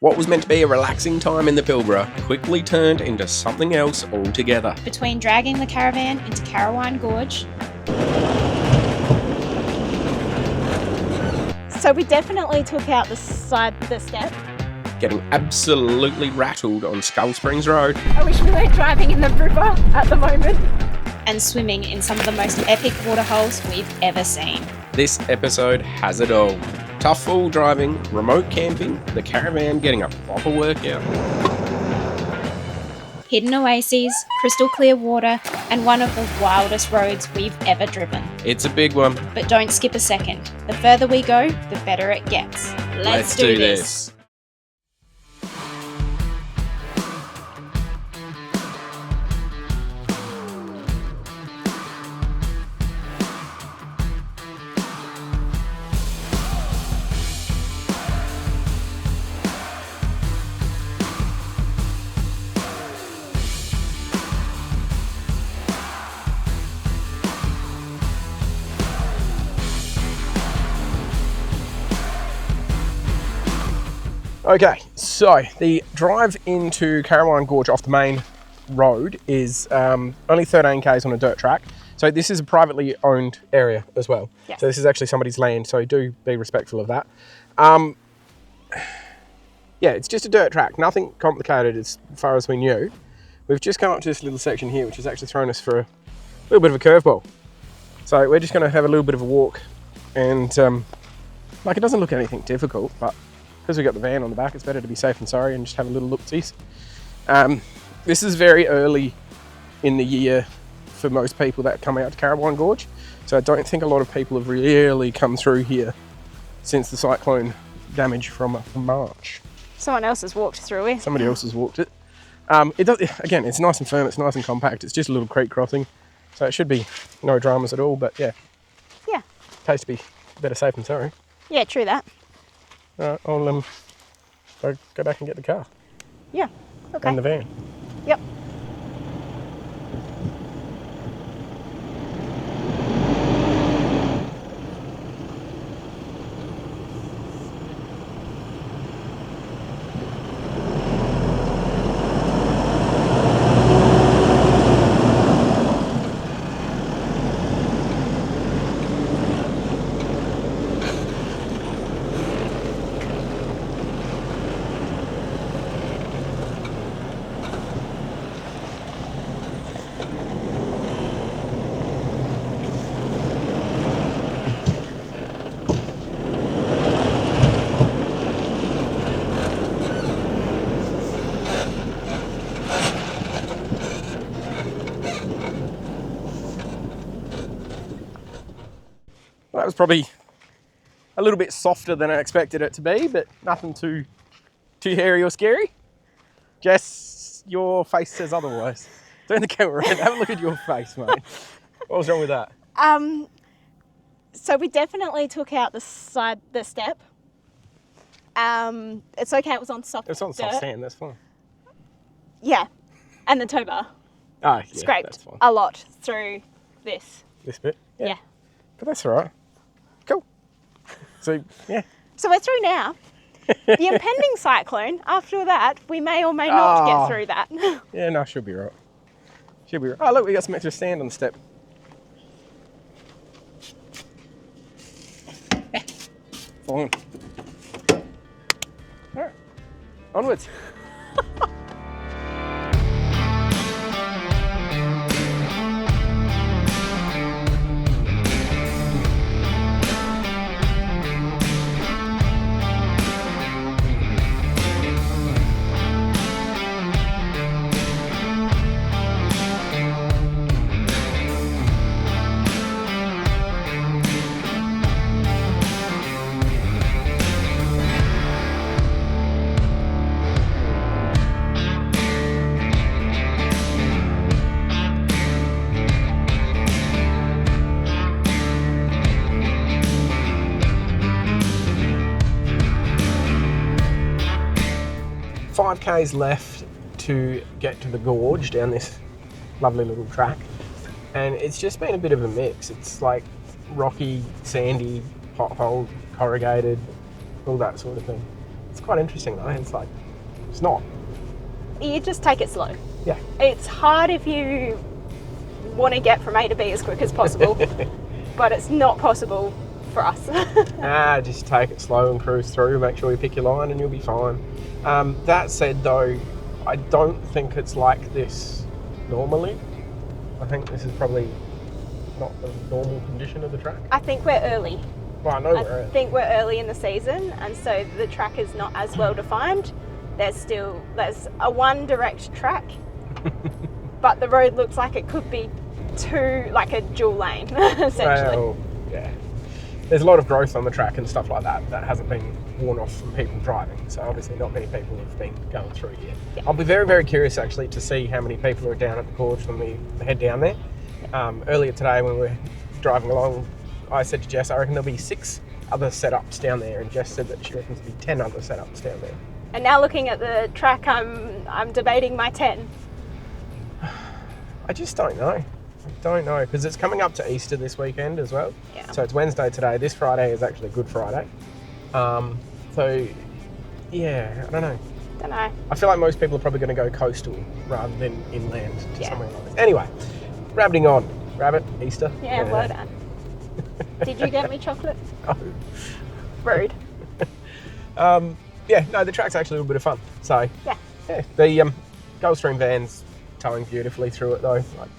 What was meant to be a relaxing time in the Pilbara quickly turned into something else altogether. Between dragging the caravan into Carawine Gorge. So we definitely took out the step. Getting absolutely rattled on Skull Springs Road. I wish we weren't driving in the river at the moment. And swimming in some of the most epic waterholes we've ever seen. This episode has it all. Tough full driving, remote camping, the caravan getting a proper workout. Hidden oases, crystal clear water, and one of the wildest roads we've ever driven. It's a big one. But don't skip a second. The further we go, the better it gets. Let's do this. Okay, so the drive into Carawine Gorge off the main road is only 13 k's on a dirt track. So this is a privately owned area as well. Yes. So this is actually somebody's land, so do be respectful of that. Yeah, it's just a dirt track, nothing complicated as far as we knew. We've just come up to this little section here, which has actually thrown us for a little bit of a curveball. So we're just going to have a little bit of a walk, and like, it doesn't look anything difficult, but because we've got the van on the back, it's better to be safe than sorry and just have a little look-sees. This is very early in the year for most people that come out to Carawine Gorge, so I don't think a lot of people have really come through here since the cyclone damage from March. Someone else has walked through it. Somebody else has walked it. Again, it's nice and firm, it's nice and compact, it's just a little creek crossing, so it should be no dramas at all, but yeah. Yeah. Case to be better safe than sorry. Yeah, true that. Alright, I'll go back and get the car. Yeah, okay. And the van. Yep. That was probably a little bit softer than I expected it to be, but nothing too hairy or scary. Jess, your face says otherwise. Turn the camera around, have a look at your face, mate. What was wrong with that? So we definitely took out the step. It's okay, it was on soft It's on dirt. soft sand, that's fine. Yeah, and the tow bar Oh, yeah, scraped that's fine. a lot through this. This bit? Yeah. But that's all right. Cool. So, yeah. So we're through now. The impending cyclone, after that, we may or may not get through that. Yeah, no, she'll be right. She'll be right. Oh, look, we got some extra sand on the step. Fine. All right. Onwards. Five k's left to get to the gorge down this lovely little track, and it's just been a bit of a mix. It's like rocky, sandy, pothole, corrugated, all that sort of thing. It's quite interesting though. It's like, it's not. You just take it slow. Yeah. It's hard if you want to get from A to B as quick as possible, but it's not possible for us. Just take it slow and cruise through. Make sure you pick your line and you'll be fine. That said though, I don't think it's like this normally. I think this is probably not the normal condition of the track. I think we're early. Well, I know I think we're early in the season, and so the track is not as well defined. There's a one direct track, but the road looks like it could be like a dual lane, essentially. Well, yeah. There's a lot of growth on the track and stuff like that that hasn't been worn off from people driving, so obviously not many people have been going through here. Yeah. I'll be very, very curious actually to see how many people are down at the gorge when we head down there. Earlier today when we were driving along, I said to Jess, I reckon there'll be 6 other setups down there, and Jess said that she reckons there'll be 10 other setups down there. And now looking at the track, I'm debating my 10. I just don't know. Because it's coming up to Easter this weekend as well. Yeah. So it's Wednesday today. This Friday is actually Good Friday. So yeah, I don't know. I feel like most people are probably going to go coastal rather than inland to somewhere like this. Anyway, rabbiting on. Rabbit, Easter. Yeah, well done. Did you get me chocolate? No. Rude. The track's actually a little bit of fun. So Yeah. The Gulfstream van's towing beautifully through it though. Like,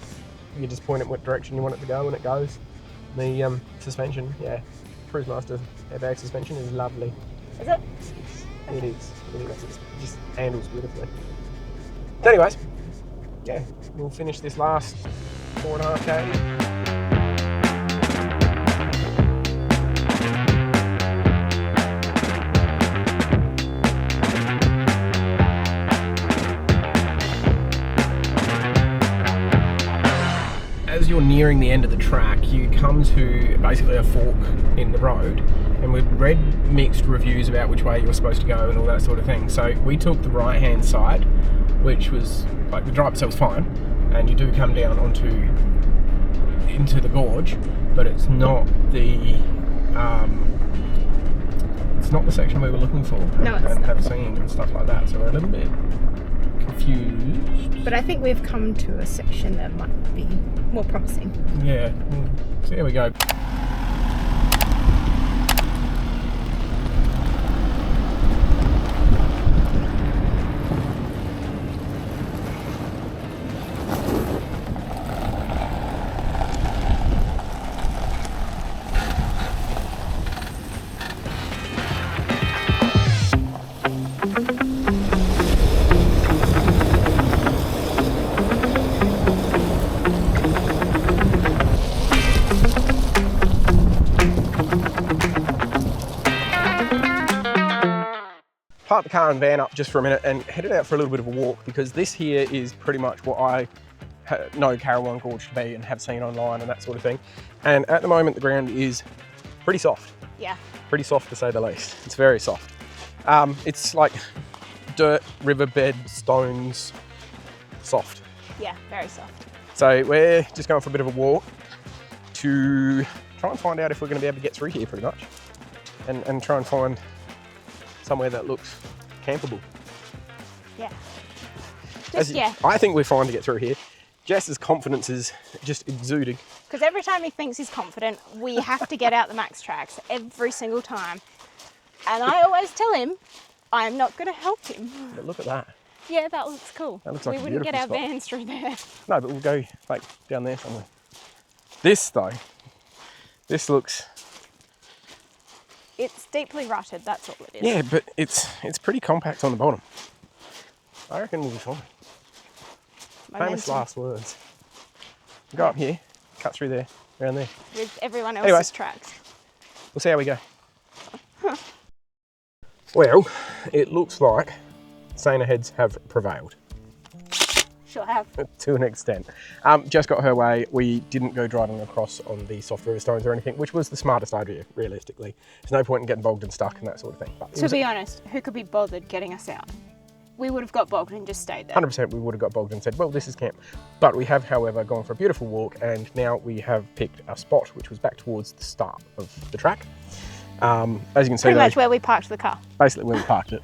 you just point it what direction you want it to go and it goes. The suspension, Cruise Master airbag suspension is lovely. Is it? It is. It just handles beautifully. So anyways, we'll finish this last 4.5 km. As you're nearing the end of the track, you come to basically a fork in the road, and we've read mixed reviews about which way you were supposed to go and all that sort of thing. So we took the right hand side, which was like the drive itself was fine, and you do come down into the gorge, but it's not the section we were looking for and have seen and stuff like that. So we're a little bit confused. But I think we've come to a section that might be more promising. Yeah, so here we go. Parked the car and van up just for a minute and headed out for a little bit of a walk, because this here is pretty much what I know Carawine Gorge to be and have seen online and that sort of thing. And at the moment the ground is pretty soft. Yeah. Pretty soft to say the least. It's very soft. It's like dirt, riverbed, stones, soft. Yeah, very soft. So we're just going for a bit of a walk to try and find out if we're going to be able to get through here pretty much, and try and find somewhere that looks campable. Yeah. I think we're fine to get through here. Jess's confidence is just exuding. Because every time he thinks he's confident, we have to get out the max tracks every single time. And I always tell him, I'm not going to help him. But look at that. Yeah, that looks cool. That looks like we a wouldn't get our beautiful vans through there. No, but we'll go like down there somewhere. This though, this looks... It's deeply rutted, that's all it is. Yeah, but it's pretty compact on the bottom. I reckon we'll be fine. Famous last words. Go up here, cut through there, around there. With everyone else's tracks. We'll see how we go. Well, it looks like saner heads have prevailed. Sure have. To an extent. Just got her way. We didn't go driving across on the soft river stones or anything, which was the smartest idea, realistically. There's no point in getting bogged and stuck and that sort of thing. But to be honest, who could be bothered getting us out? We would have got bogged and just stayed there. 100% we would have got bogged and said, well, this is camp. But we have, however, gone for a beautiful walk, and now we have picked a spot which was back towards the start of the track. As you can see, Pretty much where we parked the car. basically where we parked it.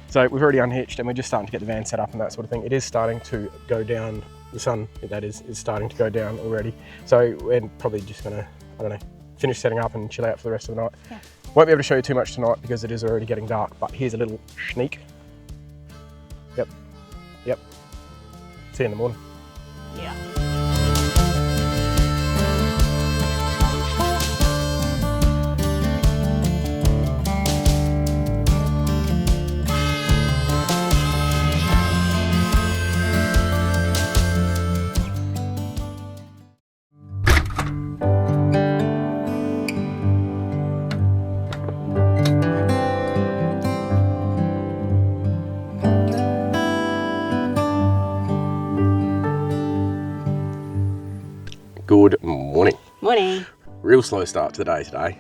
So we've already unhitched and we're just starting to get the van set up and that sort of thing. It is starting to go down. The sun, that is starting to go down already. So we're probably just gonna, I don't know, finish setting up and chill out for the rest of the night. Yeah. Won't be able to show you too much tonight because it is already getting dark, but here's a little sneak. Yep. See you in the morning. Yeah. Good morning. Morning. Real slow start to the day today.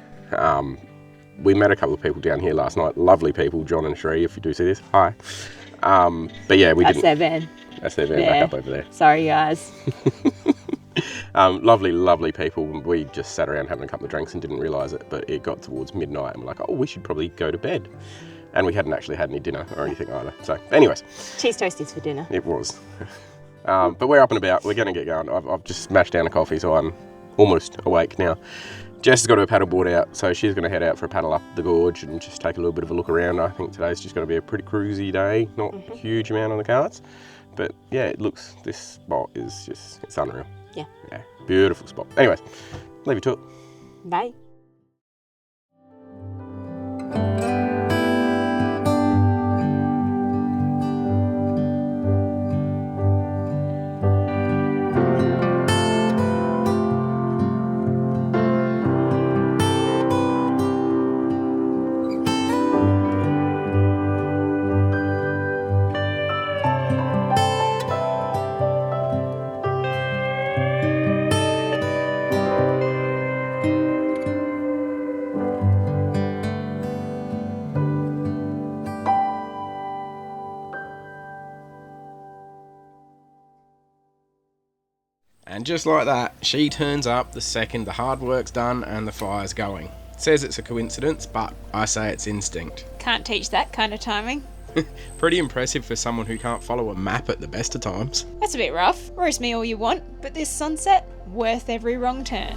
We met a couple of people down here last night. Lovely people, John and Shree, if you do see this. Hi. But yeah, That's their van. That's their van back up over there. Sorry, guys. Lovely people. We just sat around having a couple of drinks and didn't realise it, but it got towards midnight and we're like, oh, we should probably go to bed. And we hadn't actually had any dinner or anything either. So anyways. Cheese toasties for dinner. It was. But we're up and about. We're going to get going. I've just smashed down a coffee, so I'm almost awake now. Jess has got her paddleboard out, so she's going to head out for a paddle up the gorge and just take a little bit of a look around. I think today's just going to be a pretty cruisy day. Not a huge amount on the cards. But yeah, this spot is just, it's unreal. Yeah. Yeah, beautiful spot. Anyways, leave you to it. Bye. And just like that, she turns up the second the hard work's done and the fire's going. Says it's a coincidence, but I say it's instinct. Can't teach that kind of timing. Pretty impressive for someone who can't follow a map at the best of times. That's a bit rough. Roast me all you want, but this sunset, worth every wrong turn.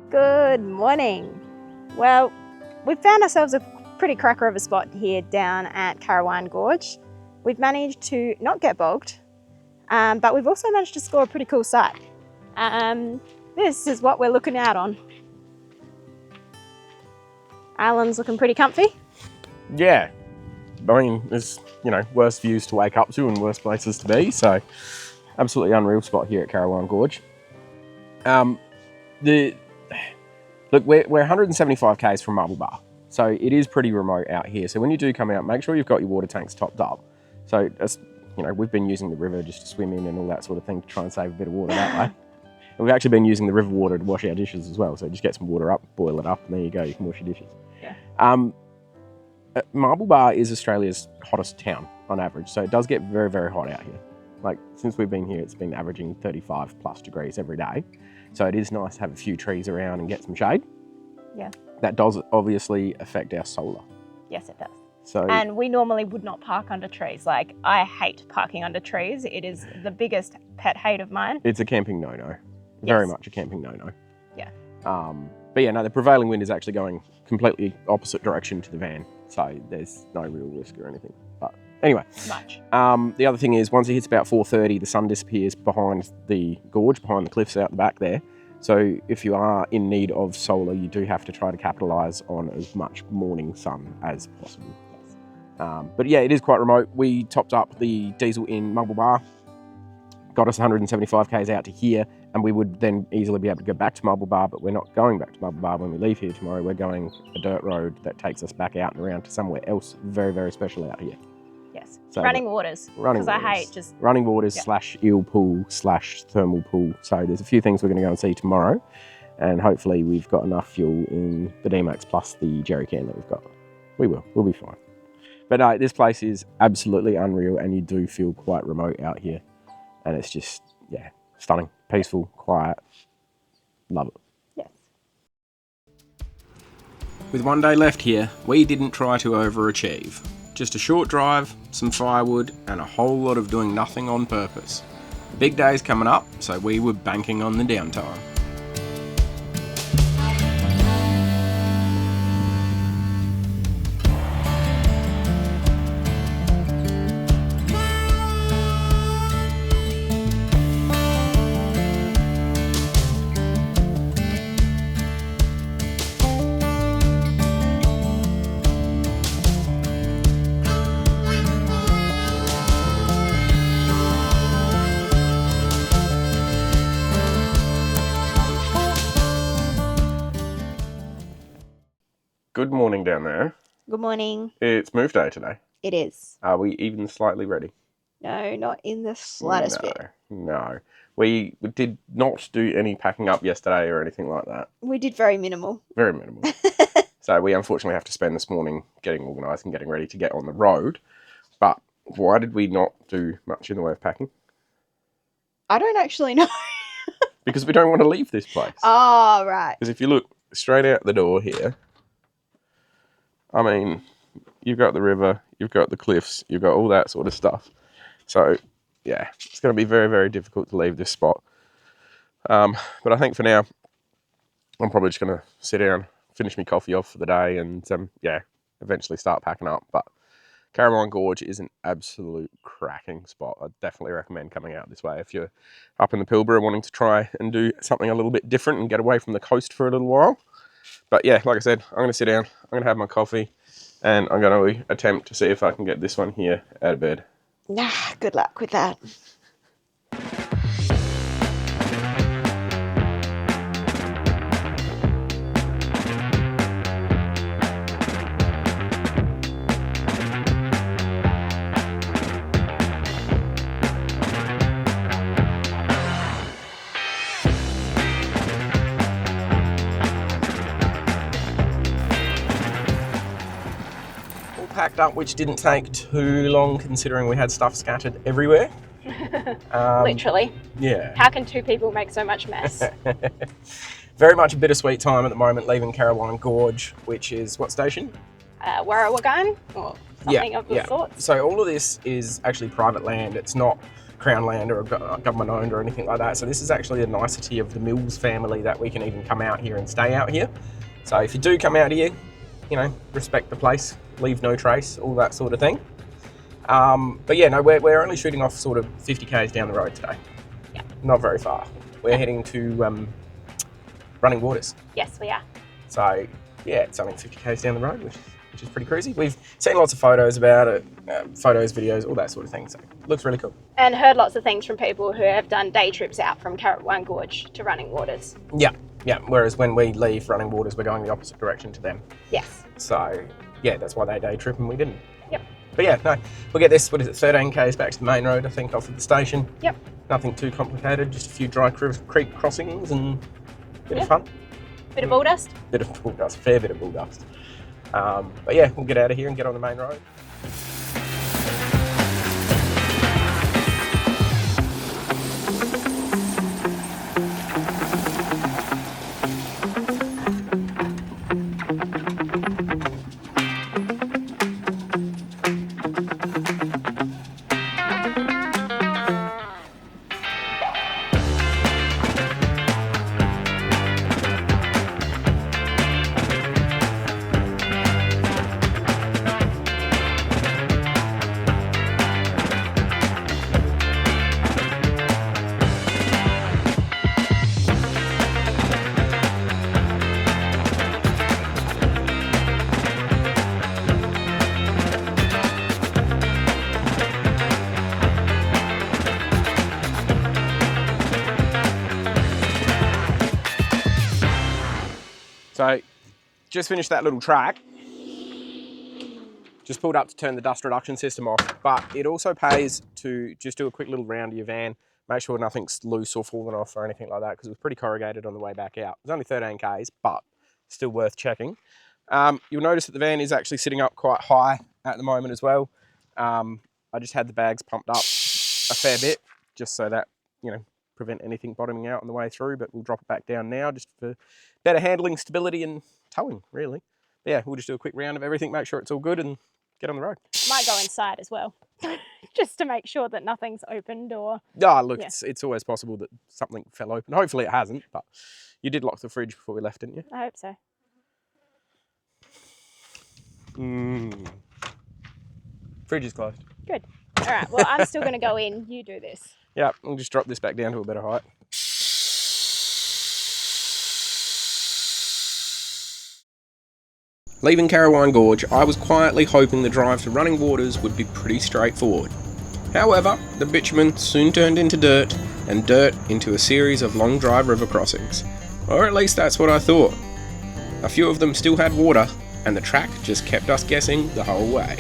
Good morning. Well, we've found ourselves a pretty cracker of a spot here down at Carawine Gorge. We've managed to not get bogged, but we've also managed to score a pretty cool sight. This is what we're looking out on. Alan's looking pretty comfy. Yeah. I mean, there's, worse views to wake up to and worse places to be, so absolutely unreal spot here at Carawine Gorge. Look, we're 175 k's from Marble Bar, so it is pretty remote out here. So when you do come out, make sure you've got your water tanks topped up. So, we've been using the river just to swim in and all that sort of thing to try and save a bit of water that way. And we've actually been using the river water to wash our dishes as well. So just get some water up, boil it up, and there you go, you can wash your dishes. Yeah. Marble Bar is Australia's hottest town on average, so it does get very, very hot out here. Like, since we've been here, it's been averaging 35 plus degrees every day. So it is nice to have a few trees around and get some shade. Yeah. That does obviously affect our solar. Yes, it does. So, And we normally would not park under trees. Like, I hate parking under trees. It is the biggest pet hate of mine. it's a camping no-no. Very Yes. much a camping no-no. Yeah. But yeah, no, the prevailing wind is actually going completely opposite direction to the van. So there's no real risk or anything. But Anyway, Much. the other thing is once it hits about 4:30, the sun disappears behind the gorge, behind the cliffs out the back there. So if you are in need of solar, you do have to try to capitalise on as much morning sun as possible. But yeah, it is quite remote. We topped up the diesel in Mumble Bar, got us 175 k's out to here, and we would then easily be able to go back to Mumble Bar, but we're not going back to Mumble Bar when we leave here tomorrow. We're going a dirt road that takes us back out and around to somewhere else very, very special out here. Yes. So running waters. Because I hate just... Running waters / eel pool / thermal pool. So there's a few things we're going to go and see tomorrow, and hopefully we've got enough fuel in the D-Max plus the jerry can that we've got. We'll be fine. But no, this place is absolutely unreal, and you do feel quite remote out here. And it's just, yeah, stunning, peaceful, quiet. Love it. Yes. With one day left here, we didn't try to overachieve. Just a short drive, some firewood, and a whole lot of doing nothing on purpose. The big day's coming up, so we were banking on the downtime. Good morning down there. Good morning. It's move day today. It is. Are we even slightly ready? No, not in the slightest bit. No. We did not do any packing up yesterday or anything like that. We did very minimal. Very minimal. So we unfortunately have to spend this morning getting organised and getting ready to get on the road. But why did we not do much in the way of packing? I don't actually know. Because we don't want to leave this place. Oh, right. Because if you look straight out the door here, I mean, you've got the river, you've got the cliffs, you've got all that sort of stuff. So, yeah, it's going to be very, very difficult to leave this spot. But I think for now, I'm probably just going to sit down, finish my coffee off for the day, and yeah, eventually start packing up. But Carawine Gorge is an absolute cracking spot. I definitely recommend coming out this way if you're up in the Pilbara wanting to try and do something a little bit different and get away from the coast for a little while. But yeah, like I said, I'm going to sit down, I'm going to have my coffee, and I'm going to attempt to see if I can get this one here out of bed. Nah, good luck with that. Packed up, which didn't take too long considering we had stuff scattered everywhere. Literally. Yeah. How can two people make so much mess? Very much a bittersweet time at the moment, leaving Carawine Gorge, which is what station? Warrawagine or something of the sort. So all of this is actually private land. It's not Crown land or government owned or anything like that. So this is actually a nicety of the Mills family that we can even come out here and stay out here. So if you do come out here, you know, respect the place, leave no trace, all that sort of thing. But yeah, no, we're only shooting off sort of 50 k's down the road today. Yeah. Not very far. We're heading to Running Waters. Yes, we are. So yeah, it's only 50 k's down the road, which is pretty crazy. We've seen lots of photos about it, photos, videos, all that sort of thing. So it looks really cool. And heard lots of things from people who have done day trips out from Carawine Gorge to Running Waters. Yeah. Whereas when we leave Running Waters, we're going the opposite direction to them. Yes. So yeah, that's why they day trip and we didn't. Yep. But yeah, no, we'll get this, 13 k's back to the main road, I think, off of the station. Yep. Nothing too complicated, just a few dry creek crossings and a bit of fun. Bit of bull dust? Bit of bull dust, fair bit of bull dust. But yeah, we'll get out of here and get on the main road. So just finished that little track. Just pulled up to turn the dust reduction system off, but it also pays to just do a quick little round of your van, make sure nothing's loose or falling off or anything like that, because it was pretty corrugated on the way back out. It was only 13 Ks, but still worth checking. You'll notice that the van is actually sitting up quite high at the moment as well. I just had the bags pumped up a fair bit, just so that, you know, prevent anything bottoming out on the way through, but we'll drop it back down now just for better handling, stability and towing, really. But yeah, we'll just do a quick round of everything, make sure it's all good and get on the road. Might go inside as well, just to make sure that nothing's opened or... Oh, look, yeah. It's always possible that something fell open. Hopefully it hasn't, but you did lock the fridge before we left, didn't you? I hope so. Fridge is closed. Good. All right, well, I'm still going to go in. You do this. Yeah, I'll just drop this back down to a better height. Leaving Carawine Gorge, I was quietly hoping the drive to Running Waters would be pretty straightforward. However, the bitumen soon turned into dirt, and dirt into a series of long drive river crossings. Or at least that's what I thought. A few of them still had water, and the track just kept us guessing the whole way.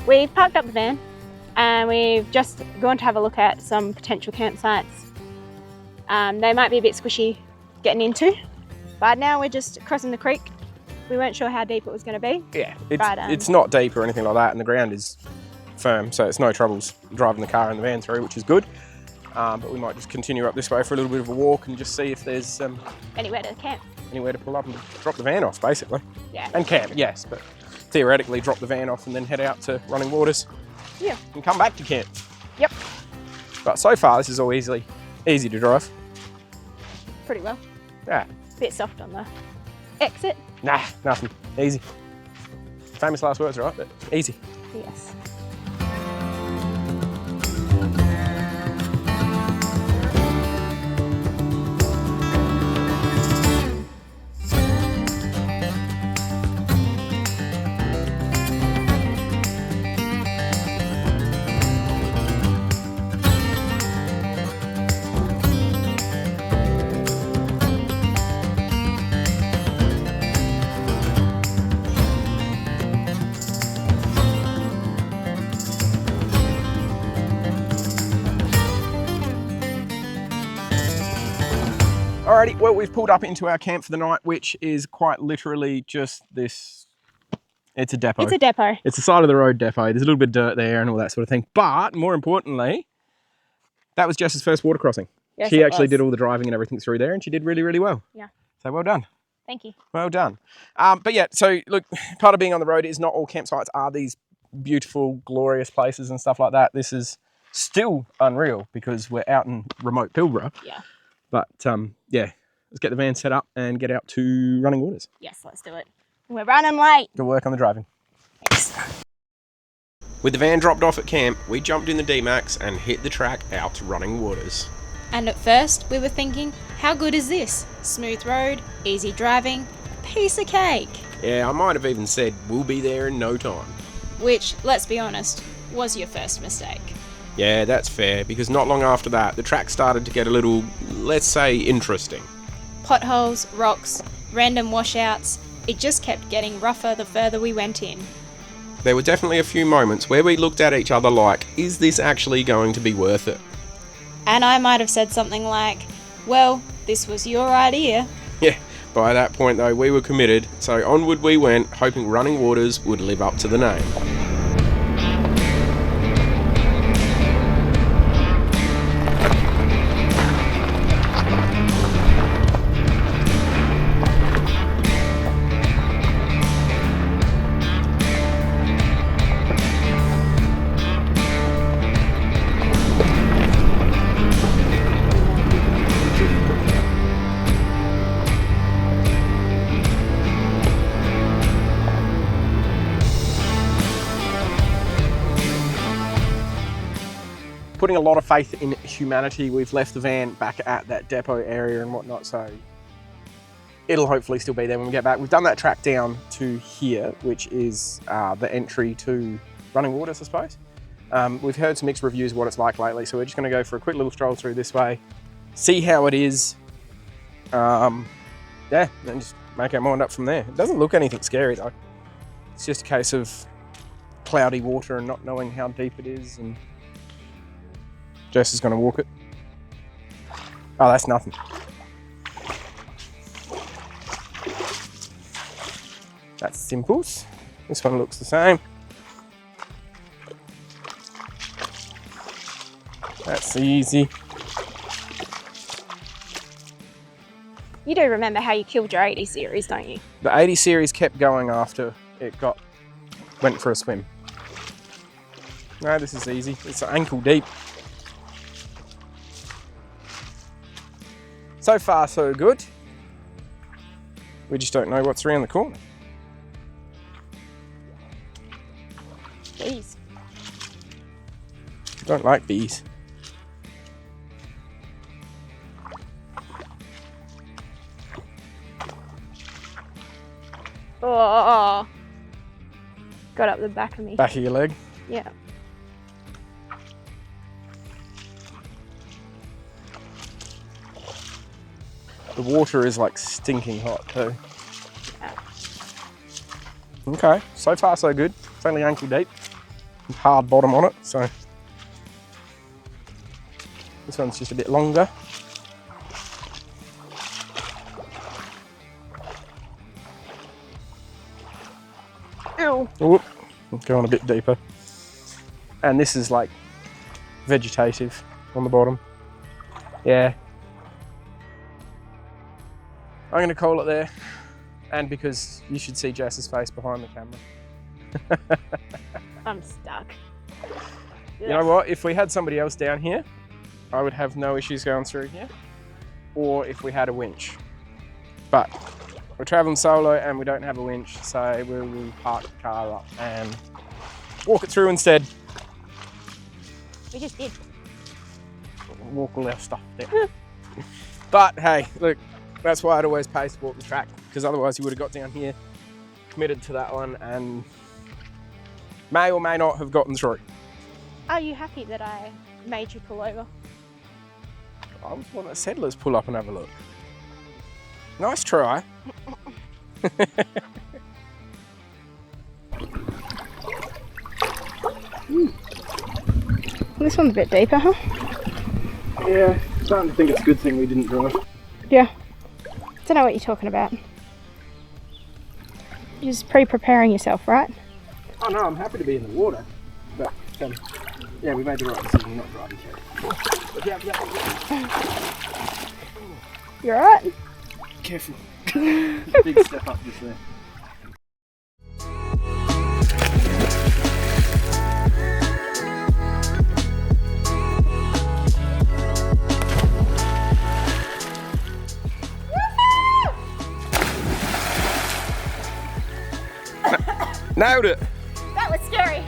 We've parked up the van and we've just gone to have a look at some potential campsites. They might be a bit squishy getting into, but now we're just crossing the creek. We weren't sure how deep it was going to be. Yeah, it's not deep or anything like that, and the ground is firm, so it's no troubles driving the car and the van through, which is good. But we might just continue up this way for a little bit of a walk and just see if there's anywhere to camp. Anywhere to pull up and drop the van off, basically. Yeah. And camp, yes, but theoretically drop the van off and then head out to Running Waters. Yeah. And come back to camp. Yep. But so far, this is all easy to drive. Pretty well. Yeah. Bit soft on the exit. Nah, nothing. Easy. Famous last words, right? But easy. Yes. Alrighty, well, we've pulled up into our camp for the night, which is quite literally just this. It's a depot. It's a depot. It's a side of the road depot. There's a little bit of dirt there and all that sort of thing. But more importantly, that was Jess's first water crossing. Yes, she actually did all the driving and everything through there, and she did really, really well. Yeah. So well done. Thank you. Well done. But yeah, so look, part of being on the road is not all campsites are these beautiful, glorious places and stuff like that. This is still unreal because we're out in remote Pilbara. Yeah. But yeah, let's get the van set up and get out to Running Waters. Yes, let's do it. We're running late. Good work on the driving. Thanks. With the van dropped off at camp, we jumped in the D-Max and hit the track out to Running Waters. And at first, we were thinking, how good is this? Smooth road, easy driving, piece of cake. Yeah, I might have even said we'll be there in no time. Which, let's be honest, was your first mistake. Yeah, that's fair, because not long after that, the track started to get a little, let's say, interesting. Potholes, rocks, random washouts, it just kept getting rougher the further we went in. There were definitely a few moments where we looked at each other like, is this actually going to be worth it? And I might have said something like, well, this was your idea. Yeah, by that point though, we were committed, so onward we went, hoping Running Waters would live up to the name. Putting a lot of faith in humanity, we've left the van back at that depot area and whatnot, so it'll hopefully still be there when we get back. We've done that track down to here, which is the entry to Running Waters, I suppose. We've heard some mixed reviews of what it's like lately, so we're just going to go for a quick little stroll through this way, see how it is, yeah, and just make our mind up from there. It doesn't look anything scary though. It's just a case of cloudy water and not knowing how deep it is, and Jess is going to walk it. Oh, that's nothing. That's Simples. This one looks the same. That's easy. You do remember how you killed your 80 series, don't you? The 80 series kept going after it went for a swim. No, this is easy. It's ankle deep. So far, so good. We just don't know what's around the corner. Bees. Don't like bees. Oh, got up the back of me. Back of your leg. Yeah. The water is like stinking hot too. Yeah. Okay, so far so good. It's only ankle deep. Hard bottom on it, so this one's just a bit longer. Ew. Oop, going a bit deeper. And this is like vegetative on the bottom. Yeah. I'm going to call it there. And because you should see Jess's face behind the camera. I'm stuck. You know what? If we had somebody else down here, I would have no issues going through here. Or if we had a winch. But we're traveling solo and we don't have a winch, so we will park the car up and walk it through instead. We just did. Walk all our stuff down. But hey, look, that's why I'd always pay to walk the track, because otherwise you would have got down here, committed to that one, and may or may not have gotten through. Are you happy that I made you pull over? I was one of the settlers pull up and have a look. Nice try. This one's a bit deeper, huh? Yeah, starting to think it's a good thing we didn't drive. Yeah. Don't know what you're talking about. You're just pre-preparing yourself, right? Oh no, I'm happy to be in the water. But, yeah, we made the right decision not driving through. Yeah. You alright? Careful. Big step up just there. Nailed it! That was scary.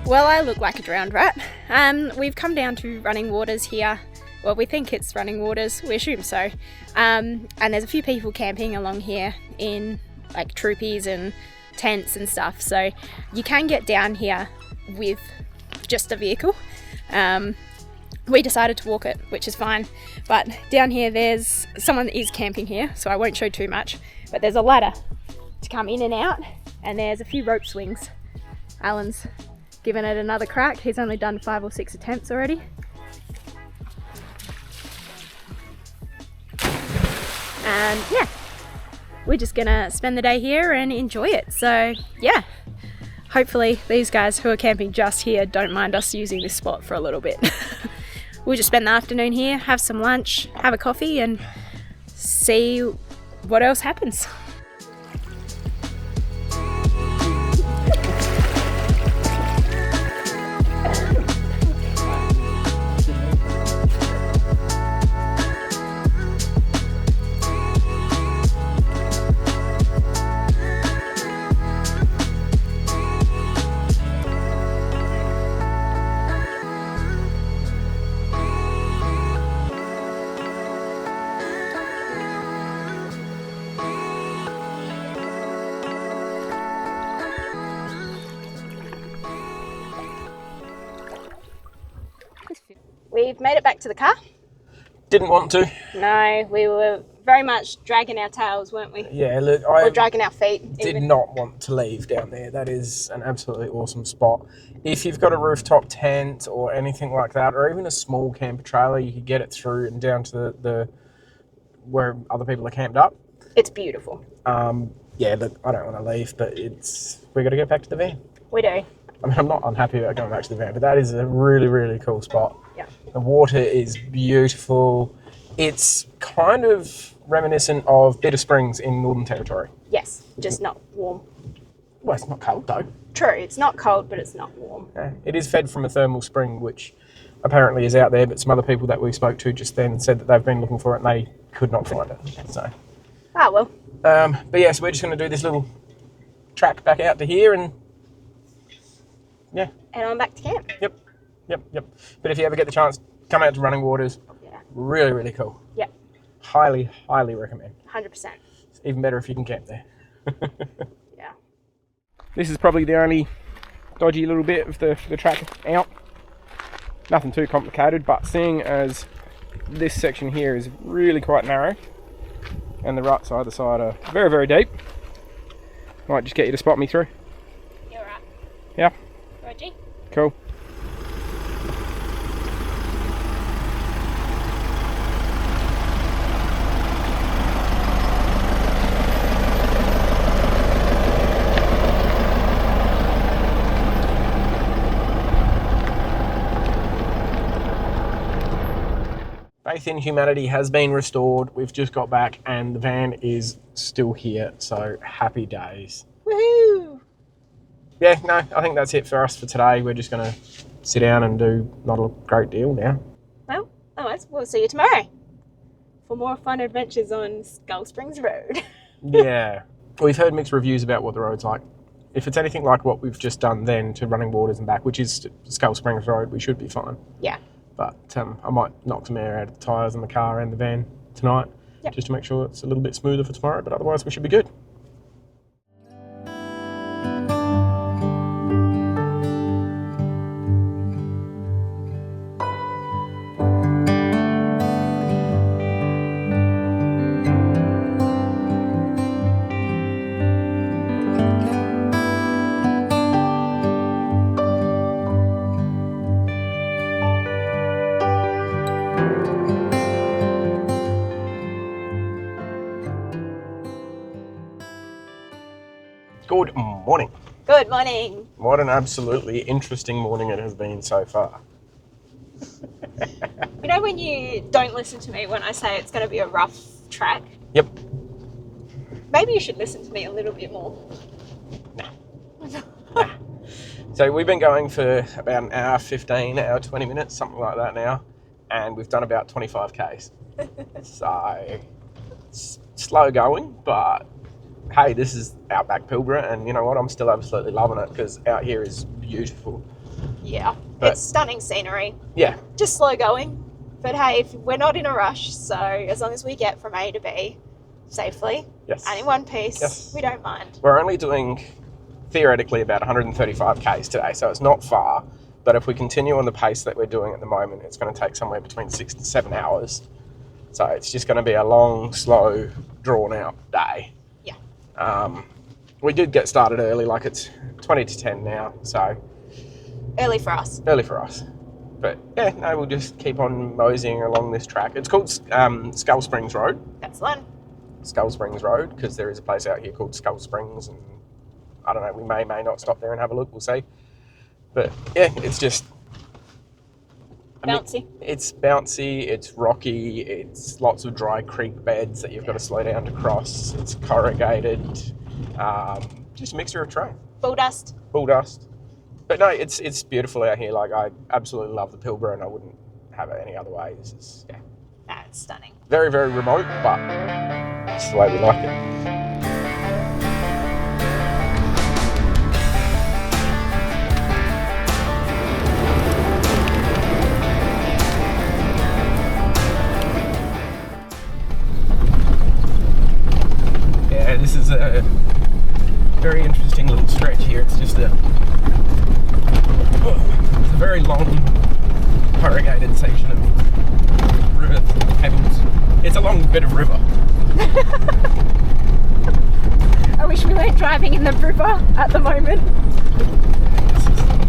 Well, I look like a drowned rat. We've come down to Running Waters here. Well, we think it's Running Waters, we assume so. And there's a few people camping along here in like troopies and tents and stuff. So you can get down here with just a vehicle. We decided to walk it, which is fine. But down here, there's someone that is camping here, so I won't show too much. But there's a ladder to come in and out, and there's a few rope swings. Alan's given it another crack. He's only done 5 or 6 attempts already. And yeah, we're just gonna spend the day here and enjoy it. So yeah, hopefully these guys who are camping just here don't mind us using this spot for a little bit. We'll just spend the afternoon here, have some lunch, have a coffee, and see what else happens. We've made it back to the car. Didn't want to. No, we were very much dragging our tails, weren't we? Yeah, look, Or dragging our feet. did even. not want to leave down there. That is an absolutely awesome spot. If you've got a rooftop tent or anything like that, or even a small camper trailer, you could get it through and down to the where other people are camped up. It's beautiful. Yeah, look, I don't want to leave, but we got to get back to the van. We do. I mean, I'm not unhappy about going back to the van, but that is a really, really cool spot. Yeah. The water is beautiful. It's kind of reminiscent of Bitter Springs in Northern Territory. Yes, just not warm. Well, it's not cold though. True, it's not cold, but it's not warm. Yeah. It is fed from a thermal spring, which apparently is out there, but some other people that we spoke to just then said that they've been looking for it and they could not find it. So. Ah, well. But yeah, so we're just going to do this little track back out to here and yeah. And I'm back to camp. Yep. But if you ever get the chance, come out to Running Waters. Yeah. Really, really cool. Yep. Highly, highly recommend. 100%. It's even better if you can camp there. Yeah. This is probably the only dodgy little bit of the track out. Nothing too complicated, but seeing as this section here is really quite narrow and the ruts either side are very, very deep, might just get you to spot me through. You're right. Yeah. Roger. Cool. Faith in humanity has been restored. We've just got back and the van is still here, so happy days. Woohoo! Yeah, no, I think that's it for us for today. We're just going to sit down and do not a great deal now. Well, otherwise, we'll see you tomorrow for more fun adventures on Skull Springs Road. Yeah. We've heard mixed reviews about what the road's like. If it's anything like what we've just done then to Running Waters and back, which is Skull Springs Road, we should be fine. Yeah. But I might knock some air out of the tyres in the car and the van tonight, just to make sure it's a little bit smoother for tomorrow, but otherwise we should be good. Good morning. Good morning. What an absolutely interesting morning it has been so far. You know when you don't listen to me when I say it's going to be a rough track? Yep. Maybe you should listen to me a little bit more. Nah. So we've been going for about an hour 15, hour 20 minutes, something like that now, and we've done about 25 Ks. So it's slow going, but hey, this is outback Pilbara, and you know what? I'm still absolutely loving it because out here is beautiful. Yeah, But- it's stunning scenery. Yeah, Just slow going. But hey, if we're not in a rush, so as long as we get from A to B safely yes. and in one piece, Yes. we don't mind. We're only doing theoretically about 135 Ks today, so it's not far. But if we continue on the pace that we're doing at the moment, it's going to take somewhere between 6 to 7 hours. So it's just going to be a long, slow, drawn-out day. Yeah. We did get started early, like it's 20 to 10 now, so Early for us. early for us. But yeah, no, we'll just keep on moseying along this track. It's called Skull Springs Road. That's the one. Skull Springs Road, because there is a place out here called Skull Springs, and I don't know, we may not stop there and have a look, we'll see. But yeah, it's just... Bouncy. It's bouncy, it's rocky, it's lots of dry creek beds that you've got to slow down to cross. It's corrugated, just a mixture of terrain. Bull dust. But no, it's beautiful out here. Like, I absolutely love the Pilbara, and I wouldn't have it any other way. This is, yeah. That's stunning. Very, very remote, but that's the way we like it. Yeah, this is a very interesting little stretch here. It's just it's a very long corrugated section of river pebbles. It's a long bit of river. I wish we weren't driving in the river at the moment.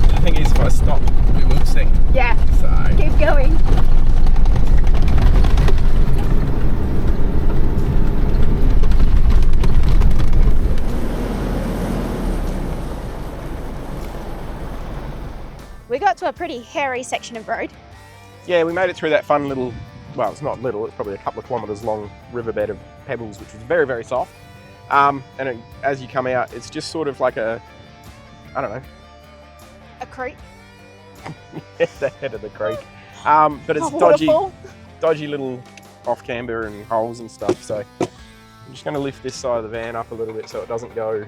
The thing is, if I stop, we will sink. Yeah, So keep going. We got to a pretty hairy section of road. yeah, we made it through that fun little, well, it's not little, it's probably a couple of kilometres long riverbed of pebbles, which was very, very soft. As you come out, it's just sort of like a, I don't know, A creek. the head of the creek. But it's dodgy little off-camber and holes and stuff. So I'm just going to lift this side of the van up a little bit so it doesn't go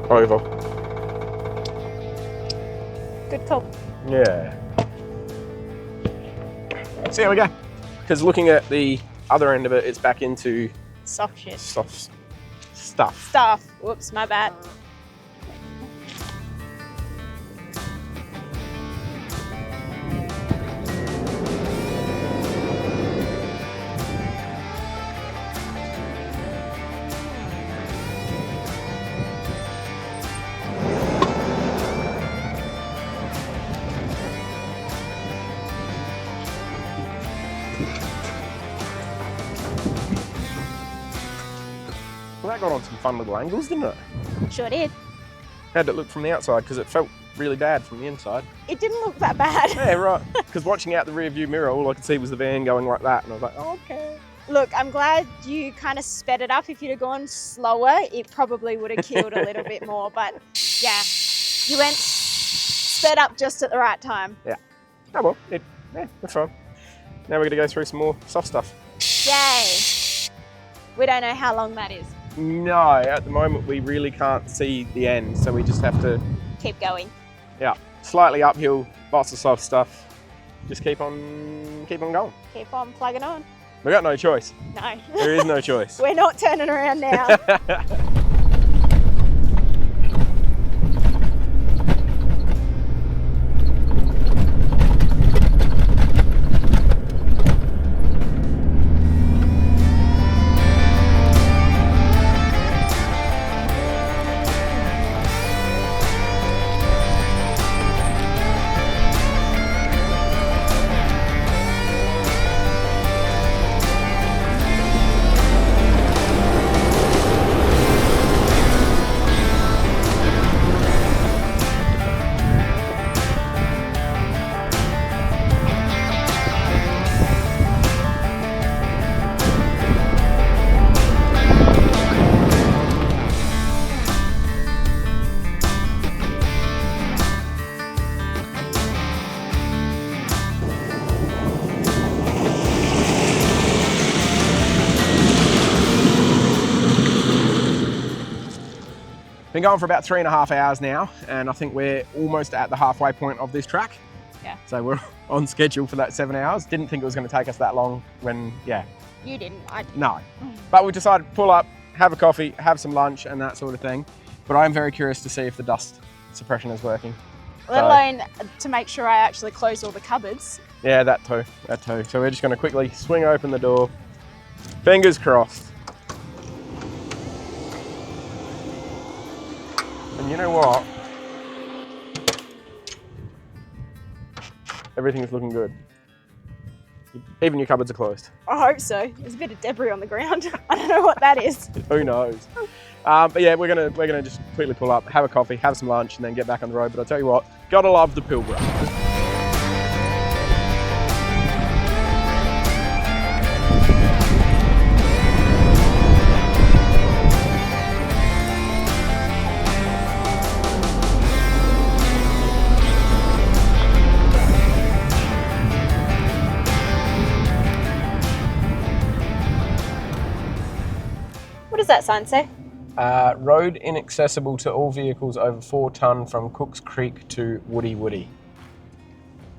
over. Good call. Yeah. So here we go. Because looking at the other end of it, it's back into Soft shit. soft stuff. Stuff. Whoops, my bad. Well, that got on some fun little angles, didn't it? Sure did. How'd it look from the outside? Because it felt really bad from the inside. It didn't look that bad. Yeah, right. Because watching out the rear view mirror, all I could see was the van going like that. And I was like, oh, okay. Look, I'm glad you kind of sped it up. If you'd have gone slower, it probably would have killed a little bit more. But yeah, you went sped up just at the right time. Oh well, that's fine. Now we're going to go through some more soft stuff. Yay. We don't know how long that is. No, at the moment we really can't see the end, so we just have to, Keep going. slightly uphill, lots of soft stuff. Just keep on going. Keep on plugging on. We got no choice. No. There is no choice. We're not turning around now. Been going for about 3.5 hours now, and I think we're almost at the halfway point of this track. Yeah. So we're on schedule for that 7 hours. Didn't think it was going to take us that long when, You didn't. I did. no. But we decided to pull up, have a coffee, have some lunch and that sort of thing. But I'm very curious to see if the dust suppression is working. Let alone to make sure I actually close all the cupboards. Yeah, that too. So we're just going to quickly swing open the door. Fingers crossed. And you know what? Everything's looking good. Even your cupboards are closed. I hope so. There's a bit of debris on the ground. I don't know what that is. Who knows? But yeah, we're gonna just quickly pull up, have a coffee, have some lunch, and then get back on the road. But I'll tell you what, gotta love the Pilbara. What does that sign say? Road inaccessible to all vehicles over 4 tonne from Cooks Creek to Woody Woody.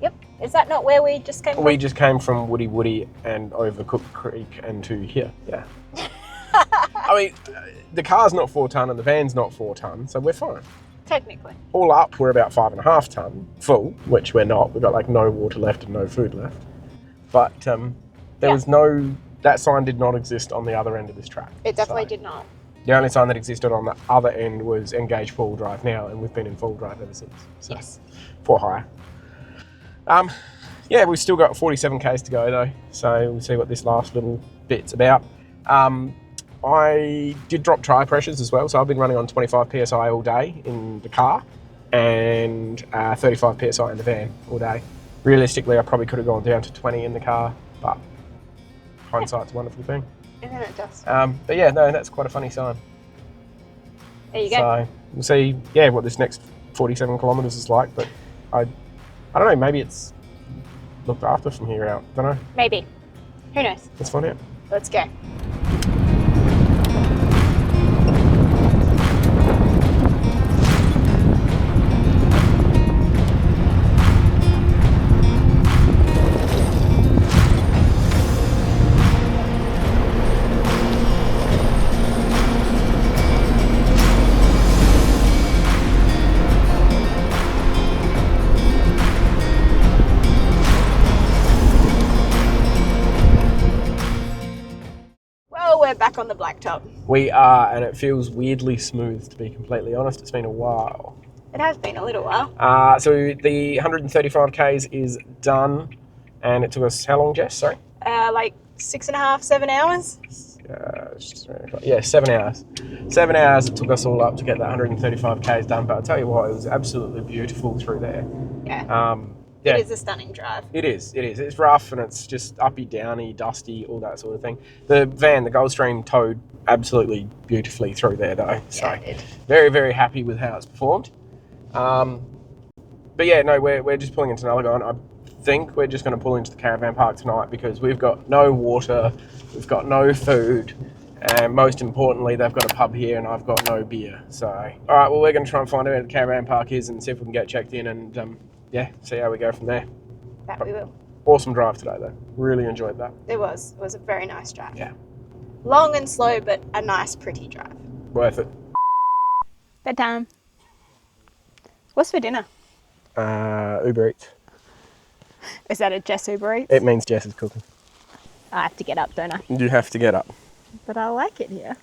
Yep. Is that not where we just came from? We just came from Woody Woody and over Cook Creek and to here, yeah. I mean, the car's not 4 tonne and the van's not 4 tonne, so we're fine. Technically. All up, we're about 5.5 tonne full, which we're not. We've got like no water left and no food left. But there was no, that sign did not exist on the other end of this track. It definitely did not. The only sign that existed on the other end was engage full drive now, and we've been in full drive ever since. So, Yes. For hire. Yeah, we've still got 47 k's to go though, so we'll see what this last little bit's about. I did drop tyre pressures as well, so I've been running on 25 psi all day in the car and 35 psi in the van all day. Realistically, I probably could have gone down to 20 in the car, but hindsight's a wonderful thing. Isn't it just? But yeah, no, that's quite a funny sign. There you go. So we'll see, yeah, what this next 47 kilometres is like, but I don't know, maybe it's looked after from here out. Don't know. Maybe. Who knows? Let's find out. Let's go. We're back on the blacktop. We are, and it feels weirdly smooth, to be completely honest. It's been a while. It has been a little while. So the 135 k's is done, and it took us how long, Jess? Sorry? Like 6.5, 7 hours. Yeah, 7 hours. 7 hours it took us all up to get that 135 k's done, but I'll tell you what, it was absolutely beautiful through there. Yeah. Yeah. It is a stunning drive. It is. It's rough and it's just uppy, downy, dusty, all that sort of thing. The van, the Gulfstream, towed absolutely beautifully through there though. So Yeah, it did. very, very happy with how it's performed. But yeah, no, we're just pulling into Nagon. I think we're just going to pull into the caravan park tonight because we've got no water, we've got no food, and most importantly, they've got a pub here and I've got no beer. So, all right, well, we're going to try and find out where the caravan park is and see if we can get checked in and yeah, see how we go from there. That we will. Awesome drive today though. Really enjoyed that. It was a very nice drive. Yeah. Long and slow, but a nice, pretty drive. Worth it. Bedtime. What's for dinner? Uber Eats. Is that a Jess Uber Eats? It means Jess is cooking. I have to get up, don't I? You have to get up. But I like it here.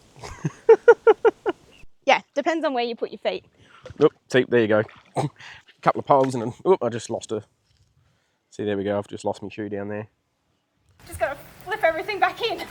Yeah, depends on where you put your feet. Oop, see, there you go. Couple of poles and then, oop, I just lost her. See, there we go. I've just lost my shoe down there. Just gotta flip everything back in.